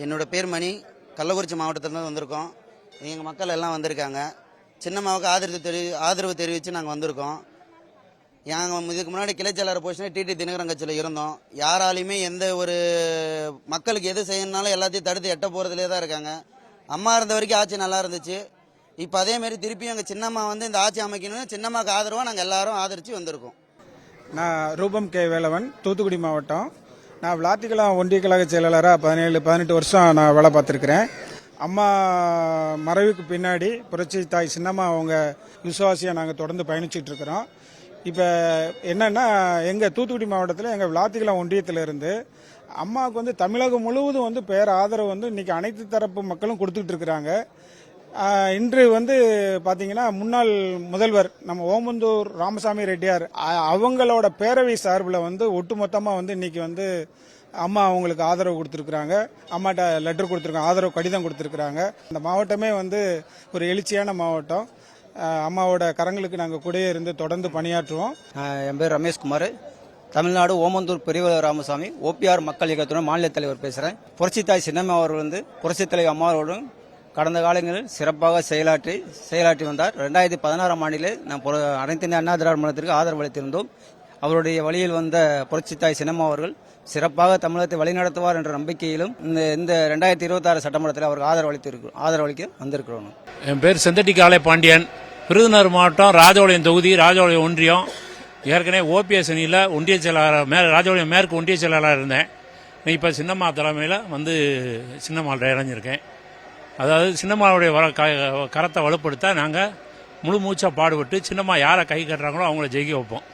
என்னோட பேர் மணி. கள்ளக்குறிச்சி மாவட்டத்திலேருந்து வந்திருக்கோம். எங்கள் மக்கள் எல்லாம் வந்திருக்காங்க. சின்னம்மாவுக்கு ஆதரவு தெரிவித்து நாங்கள் வந்திருக்கோம். இதுக்கு முன்னாடி கிளைச்செயலாளர் போஸ்ட்னா டிடி தினகரன் கட்சியில் இருந்தோம். யாராலையுமே எந்த ஒரு மக்களுக்கு எது செய்யணுனாலும் எல்லாத்தையும் தடுத்து எட்ட போகிறதுலே தான் இருக்காங்க. அம்மா இருந்த வரைக்கும் ஆட்சி நல்லா இருந்துச்சு. இப்போ அதேமாரி திருப்பியும் எங்கள் சின்னம்மா இந்த ஆட்சி அமைக்கணும்னு சின்னம்மாவுக்கு ஆதரவாக நாங்கள் எல்லாரும் ஆதரித்து வந்திருக்கோம். நான் ரூபம் கே வேலவன், தூத்துக்குடி மாவட்டம். நான் விளாத்திக்குளம் ஒன்றிய கழக செயலாளராக 17-18 வருஷம் நான் வேலை பார்த்துருக்கிறேன். அம்மா மறைவுக்கு பின்னாடி புரட்சி தாய் சின்னம்மா அவங்க விசுவாசியாக நாங்கள் தொடர்ந்து பயணிச்சுட்டு இருக்கிறோம். இப்போ என்னன்னா, எங்கள் தூத்துக்குடி மாவட்டத்தில் எங்கள் விளாத்திக்குளம் ஒன்றியத்திலிருந்து அம்மாவுக்கு தமிழகம் முழுவதும் பேர் ஆதரவு இன்னைக்கு அனைத்து தரப்பு மக்களும் கொடுத்துட்டு இருக்கிறாங்க. இன்று பாத்தீங்கன்னா முன்னாள் முதல்வர் நம்ம ஓமந்தூர் ராமசாமி ரெட்டியார் அவங்களோட பேரவை சார்பில் ஒட்டுமொத்தமா இன்னைக்கு அம்மா அவங்களுக்கு ஆதரவு கொடுத்துருக்குறாங்க. அம்மாட்ட லெட்டர் கொடுத்துருக்காங்க, ஆதரவு கடிதம் கொடுத்துருக்குறாங்க. இந்த மாவட்டமே ஒரு எழுச்சியான மாவட்டம். அம்மாவோட கரங்களுக்கு நாங்கள் கூடயே இருந்து தொடர்ந்து பணியாற்றுவோம். என் பேர் ரமேஷ்குமார், தமிழ்நாடு ஓமந்தூர் பெரியவர் ராமசாமி ஓபிஆர் மக்கள் இயக்கத்துடன் மாநில தலைவர் பேசுகிறேன். புரட்சித்தாய் சின்னம்மா அவர்கள் புரட்சித் தலைவர் அம்மாவோடும் கடந்த காலங்களில் சிறப்பாக செயலாற்றி வந்தார். 2016ஆம் ஆண்டிலே நாம் அனைத்து இந்திய அண்ணா திராவிட முன்னேற்றத்திற்கு ஆதரவு அளித்திருந்தோம். அவருடைய வழியில் வந்த புரட்சித்தாய் சின்னம்மா அவர்கள் சிறப்பாக தமிழகத்தை வழிநடத்துவார் என்ற நம்பிக்கையிலும் இந்த 2026 சட்டமன்றத்தில் அவருக்கு ஆதரவு அளிக்க வந்திருக்கிறோம். என் பேர் செந்தட்டி காலை பாண்டியன், விருதுநகர் மாவட்டம் ராஜபாளையம் தொகுதி, ராஜபாளையம் ஒன்றியம். ஏற்கனவே ஓபிஎஸ் அணியில் ஒன்றிய செயலாளர் ராஜபாளையம் மேற்கு ஒன்றிய செயலாளராக இருந்தேன். இப்போ சின்னம்மா தலைமையில் சின்னம்மாவில் இணைஞ்சிருக்கேன். அதாவது சின்னம்மாவுடைய கரத்தை வலுப்படுத்த நாங்கள் முழு மூச்சாக பாடுபட்டு சின்னம்மா யாரை கை கட்டுறாங்களோ அவங்கள ஜெயிக்க வைப்போம்.